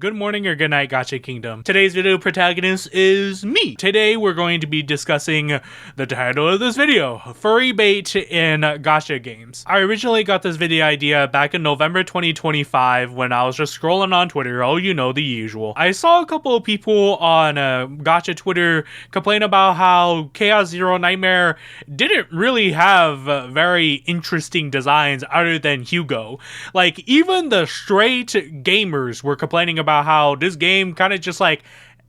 Good morning or good night, Gacha Kingdom. Today's video protagonist is me. Today we're going to be discussing the title of this video, furry bait in gacha games. I originally got this video idea back in November 2025 when I was just scrolling on Twitter. Oh, you know, the usual. I saw a couple of people on gacha Twitter complain about how Chaos Zero Nightmare didn't really have very interesting designs other than Hugo. Like, even the straight gamers were complaining about how this game kind of just like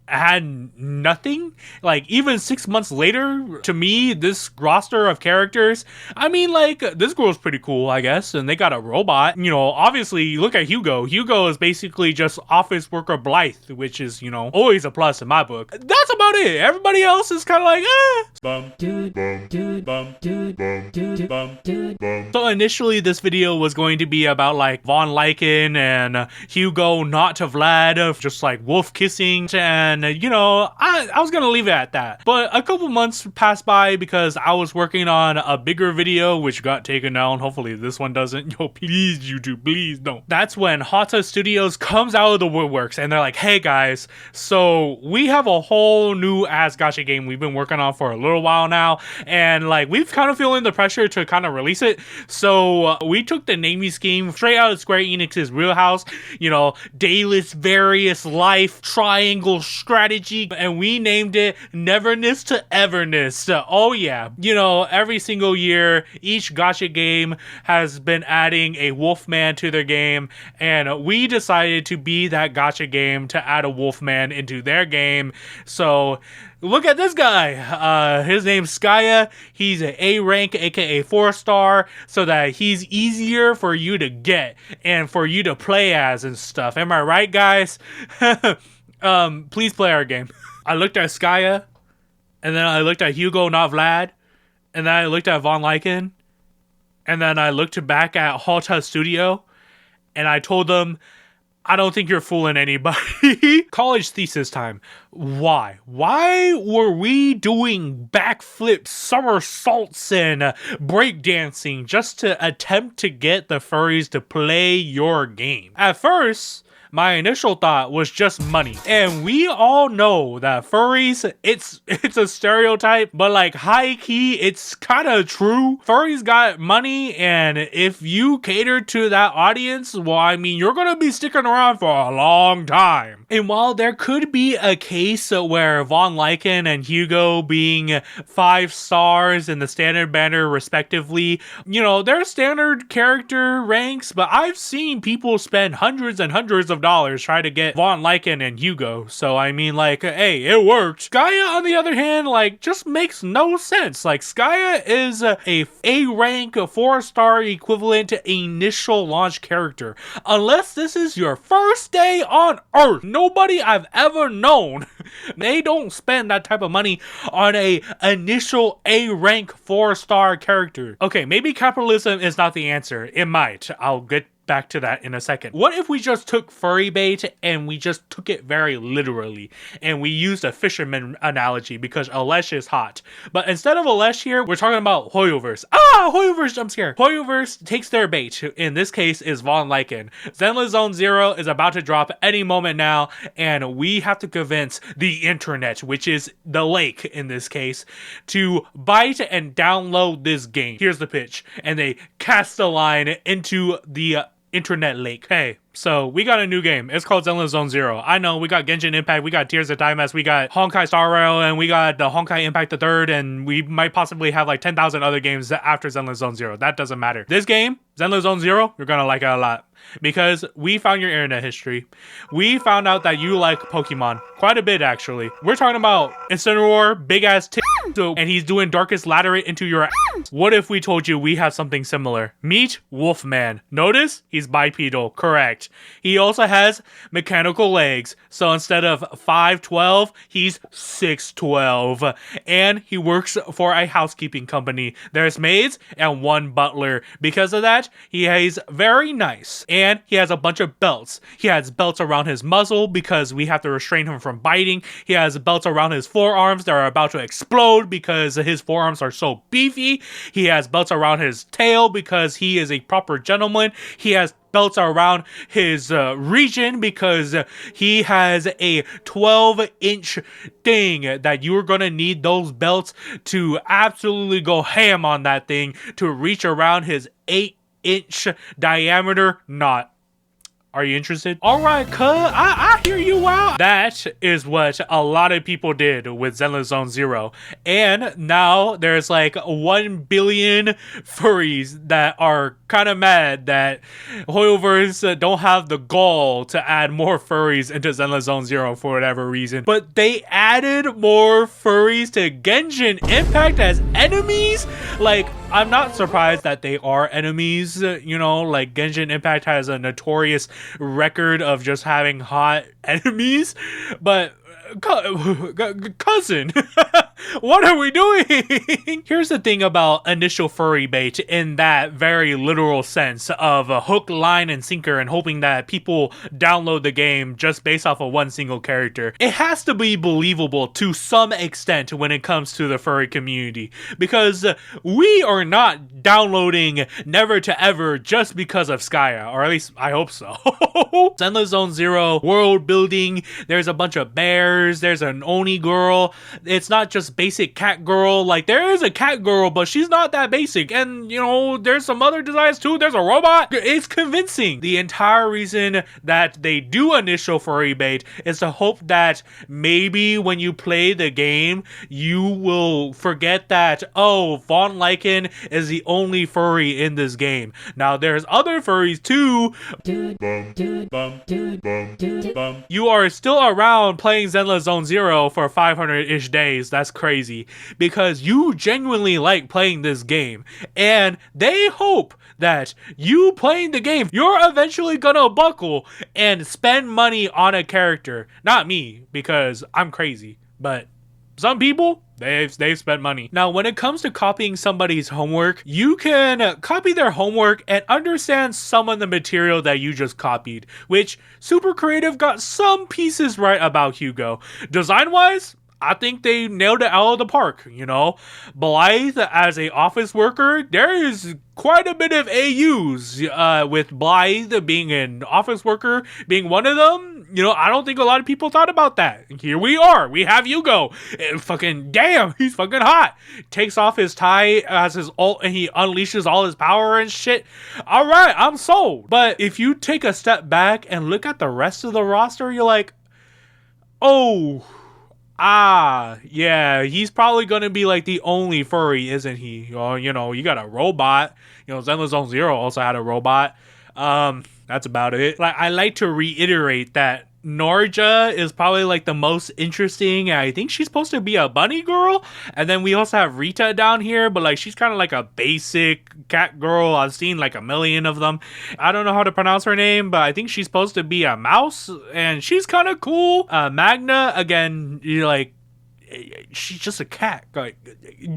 had nothing. Like, even 6 months later, to me, this roster of characters, I mean, like, this girl's pretty cool, I guess, and they got a robot. You know, obviously, you look at Hugo. Hugo is basically just office worker Blythe, which is, you know, always a plus in my book. That's about it. Everybody else is kind of like, So initially, this video was going to be about, like, Von Lycaon and Hugo not to Vlad, just, like, wolf kissing, and you know, I was gonna leave it at that. But a couple months passed by because I was working on a bigger video which got taken down. Hopefully this one doesn't. Yo, please, YouTube, please don't. That's when Hotta Studios comes out of the woodworks and they're like, hey guys, so we have a whole new ass gacha game we've been working on for a little while now, and like we've kind of feeling the pressure to kind of release it. So we took the naming scheme straight out of Square Enix's wheelhouse, you know, dayless various life triangle strategy, and we named it Neverness to Everness. Oh yeah, you know, every single year each gacha game has been adding a wolfman to their game, and we decided to be that gacha game to add a wolfman into their game. So look at this guy. His name's Skia. He's an A rank, aka 4-star, so that he's easier for you to get and for you to play as and stuff. Am I right, guys? Please play our game. I looked at Skia, and then I looked at Hugo, not Vlad, and then I looked at Von Lycaon, and then I looked back at Hotta Studio, and I told them, I don't think you're fooling anybody. College thesis time. Why? Why were we doing backflips, somersaults, and breakdancing just to attempt to get the furries to play your game? At first, my initial thought was just money. And we all know that furries, it's a stereotype, but like high key, it's kind of true. Furries got money, and if you cater to that audience, well, I mean, you're gonna be sticking around for a long time. And while there could be a case where Von Lycaon and Hugo being 5 stars in the standard banner respectively, you know, they're standard character ranks, but I've seen people spend hundreds and hundreds of dollars try to get Von Lycaon and Hugo. So I mean, like, hey, it worked. Skia, on the other hand, like, just makes no sense. Like, Skia is a rank 4-star equivalent to initial launch character. Unless this is your first day on Earth, nobody I've ever known, they don't spend that type of money on a initial A rank 4-star character. Okay, maybe capitalism is not the answer. It might. I'll get back to that in a second. What if we just took furry bait and we just took it very literally, and we used a fisherman analogy because Alesh is hot, but instead of Alesh here, we're talking about hoyoverse. Hoyoverse jump scare. Hoyoverse takes their bait. In this case is Von Lycaon. Zenless Zone 0 is about to drop any moment now, and we have to convince the internet, which is the lake in this case, to bite and download this game. Here's the pitch, and they cast the line into the internet lake. Hey, so we got a new game. It's called Zenless Zone 0. I know we got Genshin Impact, we got Tears of Timeless, we got Honkai Star Rail, and we got the Honkai Impact the Third, and we might possibly have like 10,000 other games after Zenless Zone 0. That doesn't matter. This game, Zenless Zone 0, you're gonna like it a lot. Because we found your internet history. We found out that you like Pokemon. Quite a bit, actually. We're talking about Incineroar, big ass and he's doing Darkest Laterite into your ass. What if we told you we have something similar? Meet Wolfman. Notice he's bipedal. Correct. He also has mechanical legs. So instead of 5'12", he's 6'12". And he works for a housekeeping company. There's maids and 1 butler. Because of that, he is very nice. And he has a bunch of belts. He has belts around his muzzle because we have to restrain him from biting. He has belts around his forearms that are about to explode because his forearms are so beefy. He has belts around his tail because he is a proper gentleman. He has belts around his region because he has a 12-inch thing that you're gonna need those belts to absolutely go ham on that thing to reach around his 8-inch diameter knot. Are you interested? Alright, cuz, I hear you out. That is what a lot of people did with Zenless Zone Zero. And now there's like 1 billion furries that are kind of mad that hoyoverse don't have the gall to add more furries into Zenless Zone Zero for whatever reason. But they added more furries to Genshin Impact as enemies? Like, I'm not surprised that they are enemies, you know, like Genshin Impact has a notorious record of just having hot enemies, but cousin, what are we doing? Here's the thing about initial furry bait in that very literal sense of a hook, line, and sinker and hoping that people download the game just based off of one single character. It has to be believable to some extent when it comes to the furry community, because we are not downloading Never to Ever just because of Skia, or at least I hope so. Zenless Zone Zero world building, there's a bunch of bears, there's an Oni girl. It's not just basic cat girl. Like, there is a cat girl, but she's not that basic. And, you know, there's some other designs too. There's a robot. It's convincing. The entire reason that they do initial furry bait is to hope that maybe when you play the game, you will forget that, oh, Von Lycaon is the only furry in this game. Now, there's other furries too. You are still around playing Zenless Zone Zero for 500-ish days. That's crazy, because you genuinely like playing this game, and they hope that you playing the game, you're eventually gonna buckle and spend money on a character. Not me, because I'm crazy, but some people, they've spent money. Now, when it comes to copying somebody's homework, you can copy their homework and understand some of the material that you just copied, which Super Creative got some pieces right about Hugo. Design-wise, I think they nailed it out of the park, you know? Blythe as a office worker, there is quite a bit of AUs with Blythe being an office worker, being one of them. You know, I don't think a lot of people thought about that. Here we are. We have Hugo. And fucking damn, he's fucking hot. Takes off his tie as his ult and he unleashes all his power and shit. All right, I'm sold. But if you take a step back and look at the rest of the roster, you're like, oh, yeah, he's probably gonna be like the only furry, isn't he? Or, you know, you got a robot. You know, Zenless Zone Zero also had a robot. That's about it. Like, I like to reiterate that Norja is probably like the most interesting. I think she's supposed to be a bunny girl. And then we also have Rita down here, but like she's kind of like a basic cat girl. I've seen like a million of them. I don't know how to pronounce her name, but I think she's supposed to be a mouse and she's kind of cool. Magna, again, you're like, she's just a cat. Like,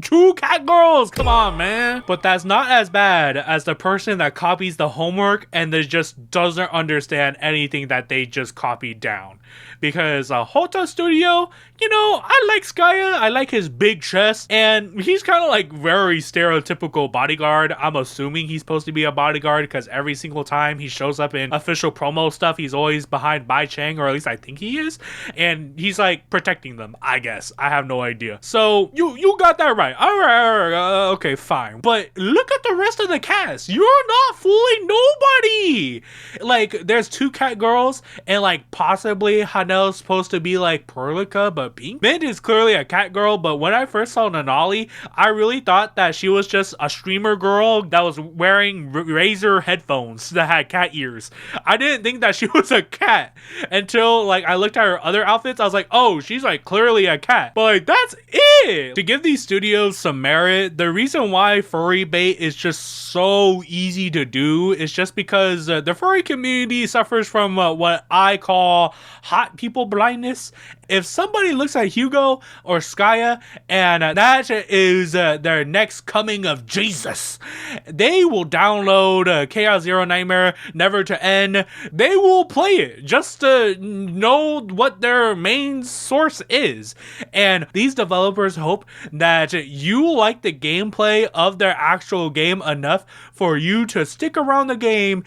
2 cat girls, come on, man. But that's not as bad as the person that copies the homework and then just doesn't understand anything that they just copied down. Because Hotta Studio, you know, I like Skia. I like his big chest, and he's kind of like very stereotypical bodyguard. I'm assuming he's supposed to be a bodyguard because every single time he shows up in official promo stuff, he's always behind Bai Chang, or at least I think he is, and he's like protecting them, I guess. I have no idea. So you got that right. All right, okay, fine. But look at the rest of the cast. You're not fooling nobody. Like, there's 2 cat girls, and like possibly Hanel's supposed to be like Perlica, but pink. Mint is clearly a cat girl, but when I first saw Nanali, I really thought that she was just a streamer girl that was wearing Razer headphones that had cat ears. I didn't think that she was a cat until like I looked at her other outfits. I was like, oh, she's like clearly a cat. But like, that's it. To give these studios some merit, the reason why furry bait is just so easy to do is just because the furry community suffers from what I call hot people blindness, If somebody looks at Hugo or Skia and that is their next coming of Jesus, they will download Chaos Zero Nightmare Never to End. They will play it just to know what their main source is. And these developers hope that you like the gameplay of their actual game enough for you to stick around the game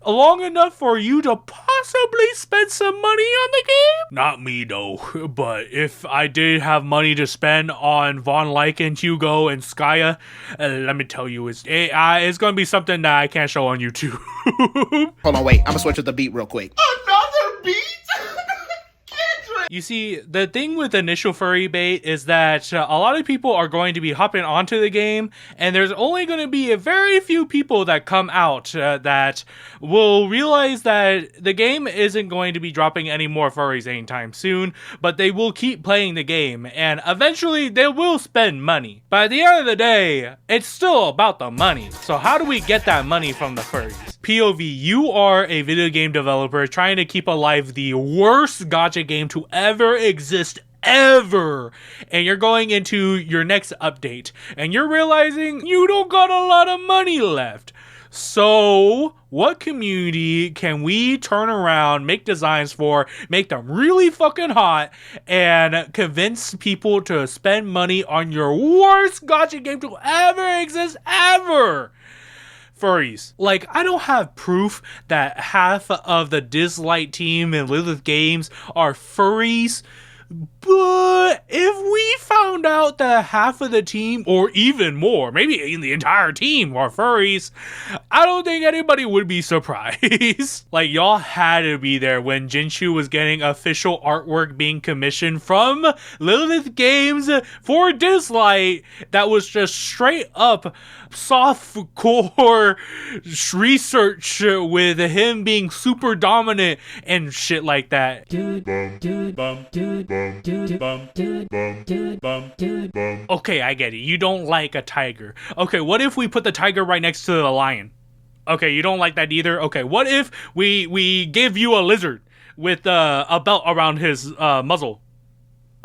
long enough for you to possibly spend some money on the game. Not me though, but if I did have money to spend on Von Lycaon, Hugo, and Skia, let me tell you, it's gonna be something that I can't show on YouTube. Hold on, wait. I'm gonna switch up the beat real quick. Another beat? You see, the thing with initial furry bait is that a lot of people are going to be hopping onto the game, and there's only going to be a very few people that come out that will realize that the game isn't going to be dropping any more furries anytime soon, but they will keep playing the game, and eventually they will spend money. But at the end of the day, it's still about the money. So how do we get that money from the furries? POV, you are a video game developer trying to keep alive the worst gacha game to ever exist ever, and you're going into your next update and you're realizing you don't got a lot of money left. So what community can we turn around, make designs for, make them really fucking hot, and convince people to spend money on your worst gacha game to ever exist ever? Furries. Like, I don't have proof that half of the Dislyte team in Lilith games are furries, but if we found out that half of the team, or even more, maybe even the entire team are furries, I don't think anybody would be surprised. Like, y'all had to be there when Jinshu was getting official artwork being commissioned from Lilith Games for Dislyte that was just straight up softcore research with him being super dominant and shit like that. Okay, I get it. You don't like a tiger. Okay, what if we put the tiger right next to the lion? Okay, you don't like that either? Okay, what if we give you a lizard with a belt around his muzzle?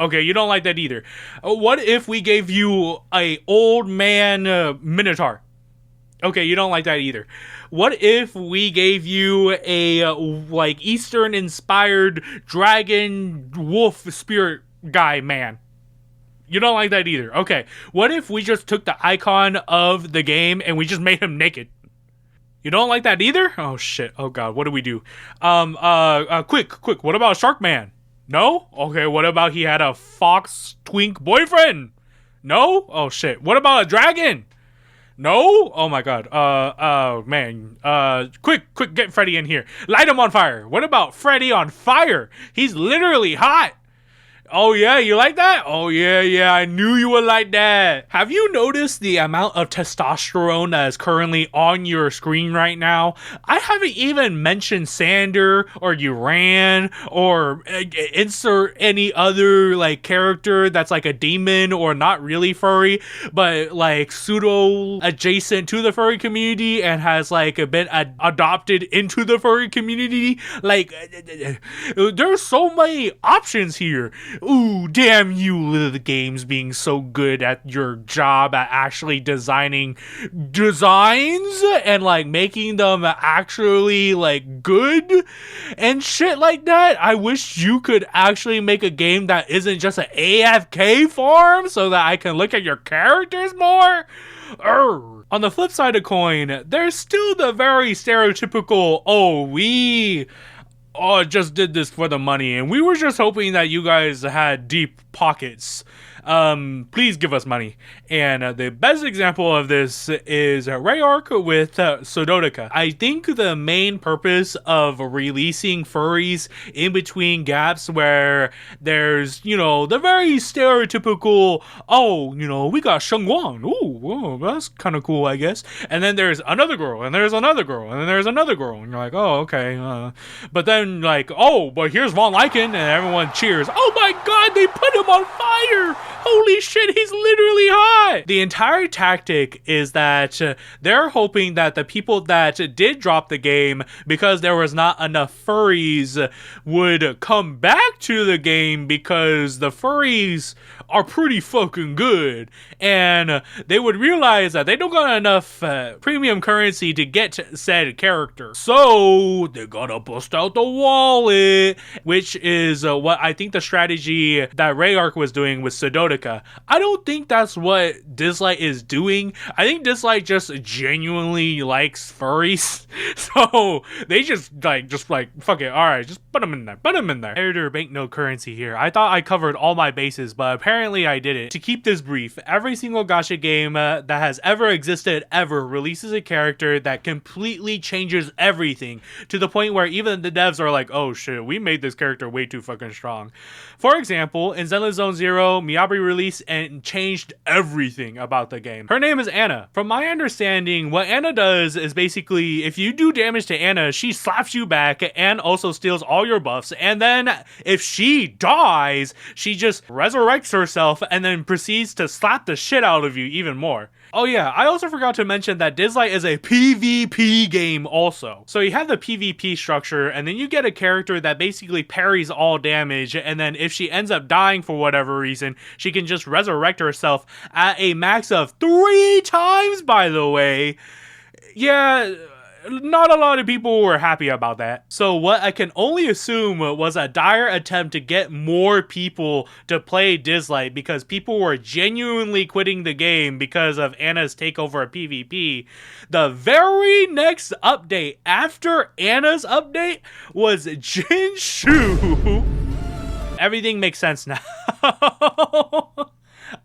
Okay, you don't like that either. What if we gave you a old man minotaur? Okay, you don't like that either. What if we gave you a like Eastern inspired dragon wolf spirit guy man? You don't like that either. Okay, what if we just took the icon of the game and we just made him naked? You don't like that either? Oh shit. Oh god, what do we do? Quick, what about Shark Man? No? Okay, what about he had a fox twink boyfriend? No? Oh shit. What about a dragon? No? Oh my god. Man. Quick, get Freddy in here. Light him on fire. What about Freddy on fire? He's literally hot. Oh yeah, you like that? Oh yeah, I knew you would like that. Have you noticed the amount of testosterone that is currently on your screen right now? I haven't even mentioned Sander or Uran or insert any other like character that's like a demon or not really furry, but like pseudo adjacent to the furry community and has like been adopted into the furry community. Like there's so many options here. Ooh, damn you, Lilith Games, being so good at your job at actually designing designs and like making them actually like good and shit like that. I wish you could actually make a game that isn't just an AFK farm so that I can look at your characters more. On the flip side of the coin, there's still the very stereotypical, we just did this for the money and we were just hoping that you guys had deep pockets. Please give us money. And the best example of this is Rayark with sdorica. I think the main purpose of releasing furries in between gaps where there's, the very stereotypical, we got Shengguang. Ooh, that's kind of cool, I guess. And then there's another girl, and there's another girl, and then there's another girl. And you're like, oh, okay. But then like, but here's Von Lycaon, and everyone cheers. Oh my god, they put him on fire! Holy shit, he's literally hot! The entire tactic is that they're hoping that the people that did drop the game because there was not enough furries would come back to the game because the furries are pretty fucking good, and they would realize that they don't got enough premium currency to get said character, so they gotta bust out the wallet, which is what I think the strategy that Rayark was doing with sdorica. I don't think that's what Dislyte is doing. I think Dislyte just genuinely likes furries, so they just like fuck it, all right, just put them in there. Editor banknote currency here. I thought I covered all my bases, but apparently I didn't. To keep this brief, every single gacha game that has ever existed ever releases a character that completely changes everything, to the point where even the devs are like, oh shit, we made this character way too fucking strong. For example, in Zenless Zone Zero, Miyabi released and changed everything about the game. Her name is Anna. From my understanding, what Anna does is basically, if you do damage to Anna, she slaps you back and also steals all your buffs, and then if she dies, she just resurrects herself and then proceeds to slap the shit out of you even more. Oh yeah, I also forgot to mention that Dislyte is a PvP game also. So you have the PvP structure, and then you get a character that basically parries all damage, and then if she ends up dying for whatever reason, she can just resurrect herself at a max of 3 times, by the way. Yeah, not a lot of people were happy about that. So what I can only assume was a dire attempt to get more people to play Dislyte, because people were genuinely quitting the game because of Anna's takeover of PvP. The very next update after Anna's update was Jinshu. Everything makes sense now.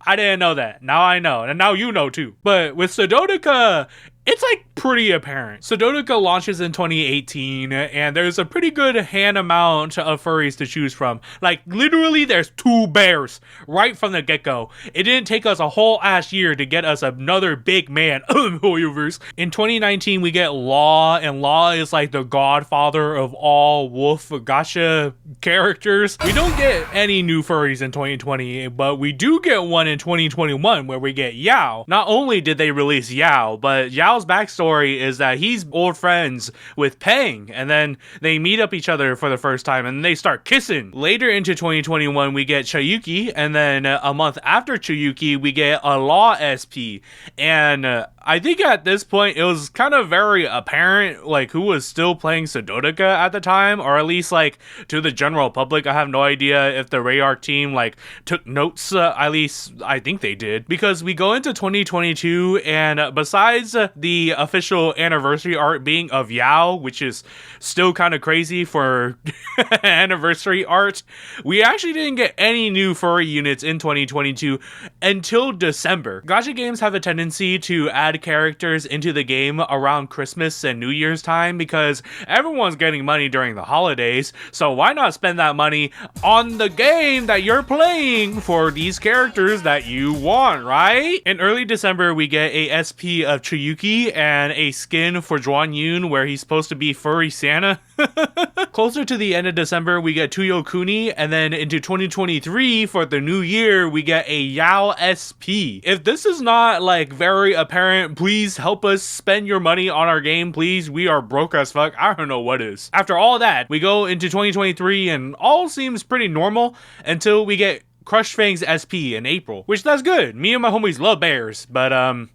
I didn't know that. Now I know. And now you know too. But with sdorica, it's like pretty apparent. sdorica launches in 2018, and there's a pretty good hand amount of furries to choose from. Like literally there's 2 bears right from the get-go. It didn't take us a whole ass year to get us another big man. Hoyoverse. In 2019 we get Law, and Law is like the godfather of all wolf gacha characters. We don't get any new furries in 2020, but we do get one in 2021 where we get Yao. Not only did they release Yao, but Yao's backstory is that he's old friends with Peng, and then they meet up each other for the first time and they start kissing. Later into 2021 we get Chayuki, and then a month after Chayuki we get a Law SP, and I think at this point it was kind of very apparent like who was still playing sdorica at the time, or at least like to the general public. I have no idea if the Rayark team like took notes, at least I think they did, because we go into 2022 and besides the official anniversary art being of Yao, which is still kind of crazy for anniversary art, we actually didn't get any new furry units in 2022 until December. Gacha games have a tendency to add characters into the game around Christmas and New Year's time because everyone's getting money during the holidays, so why not spend that money on the game that you're playing for these characters that you want, right? In early December we get a SP of Chayuki and a skin for Juan Yun where he's supposed to be furry Santa. Closer to the end of December we get Tuyo Kuni, and then into 2023 for the new year we get a Yao SP. If this is not like very apparent, please help us spend your money on our game, please. We are broke as fuck. I don't know what is. After all that, we go into 2023 and all seems pretty normal until we get Crush Fang's SP in April, which that's good. Me and my homies love bears, but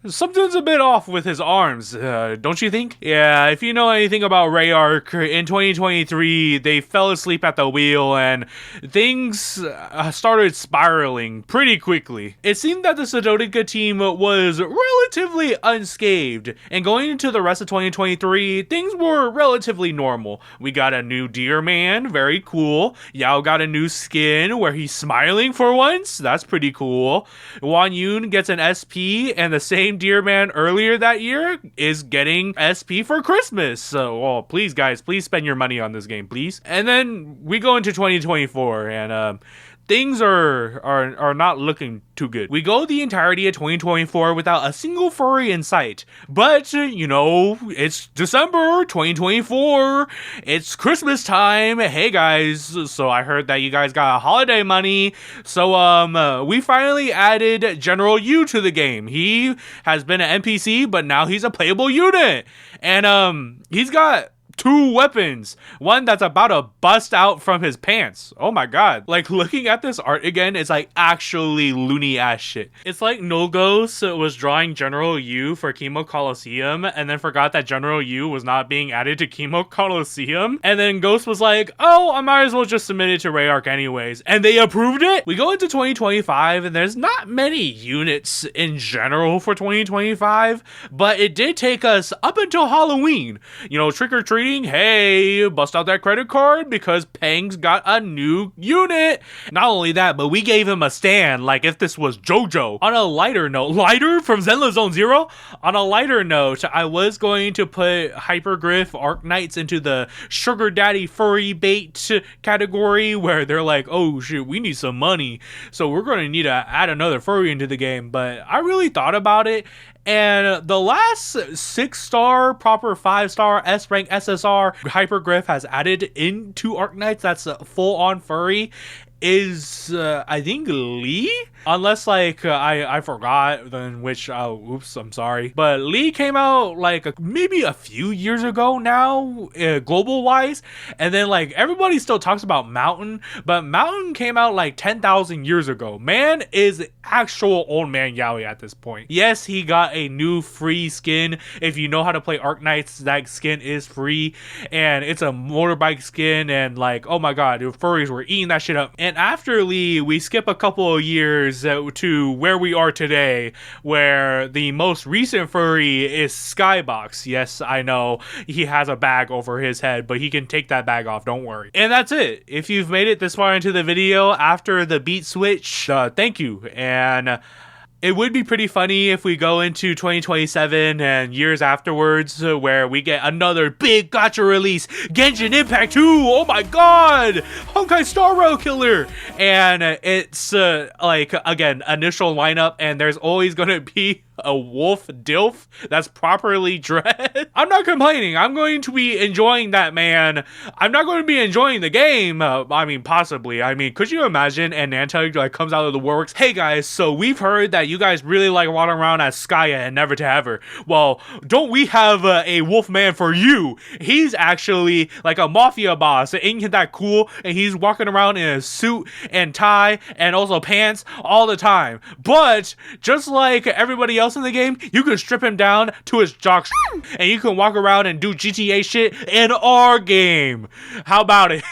something's a bit off with his arms, don't you think? Yeah, if you know anything about Rayark, in 2023, they fell asleep at the wheel and things started spiraling pretty quickly. It seemed that the sdorica team was relatively unscathed, and going into the rest of 2023, things were relatively normal. We got a new deer man, very cool. Yao got a new skin where he's smiling for once, that's pretty cool. Wan Yun gets an SP, and the same deer man earlier that year is getting SP for Christmas. So, well, please guys, please spend your money on this game, please. And then we go into 2024 and things are not looking too good. We go the entirety of 2024 without a single furry in sight. But, you know, it's December 2024. It's Christmas time. Hey guys, so I heard that you guys got holiday money. So, we finally added General Yu to the game. He has been an NPC, but now he's a playable unit. And, he's got 2 weapons. One that's about to bust out from his pants. Oh my god. Like, looking at this art again, it's like actually loony ass shit. It's like Nulgos was drawing General Yu for Chemo Coliseum and then forgot that General Yu was not being added to Chemo Coliseum. And then Ghost was like, oh, I might as well just submit it to Rayark anyways. And they approved it. We go into 2025 and there's not many units in general for 2025, but it did take us up until Halloween. You know, trick-or-treating. Hey, bust out that credit card because Pang's got a new unit. Not only that, but we gave him a stand like if this was JoJo. On a lighter note, lighter from Zenless Zone Zero? On a lighter note, I was going to put hypergryph arknights into the sugar daddy furry bait category where they're like, oh shit, we need some money. So we're going to need to add another furry into the game. But I really thought about it. And the last 6-star, proper 5-star S-rank SSR hypergryph has added into Arknights that's full-on furry is, I think, Lee? Unless, like, I forgot, then which, oops, I'm sorry. But Lee came out, like, maybe a few years ago now, global-wise. And then, like, everybody still talks about Mountain, but Mountain came out, like, 10,000 years ago. Man is actual old man yaoi at this point. Yes, he got a new free skin. If you know how to play Arknights, that skin is free. And it's a motorbike skin, and, like, oh my god, the furries were eating that shit up. And after Lee, we skip a couple of years to where we are today, where the most recent furry is Skybox. Yes, I know he has a bag over his head, but he can take that bag off, don't worry. And that's it. If you've made it this far into the video after the beat switch, thank you. And it would be pretty funny if we go into 2027 and years afterwards where we get another big gacha release, Genshin Impact 2, oh my god, Honkai Star Rail Killer, and it's like, again, initial lineup, and there's always gonna be a wolf dilf that's properly dressed. I'm not complaining. I'm going to be enjoying that, man. I'm not going to be enjoying the game. I mean, possibly. I mean, could you imagine? And Nanta like comes out of the works. Hey guys, so we've heard that you guys really like walking around as Skia and Never to Ever. Well, don't we have a wolf man for you? He's actually like a mafia boss. Ain't that cool? And he's walking around in a suit and tie and also pants all the time. But just like everybody else in the game, you can strip him down to his jock and you can walk around and do GTA shit in our game. How about it?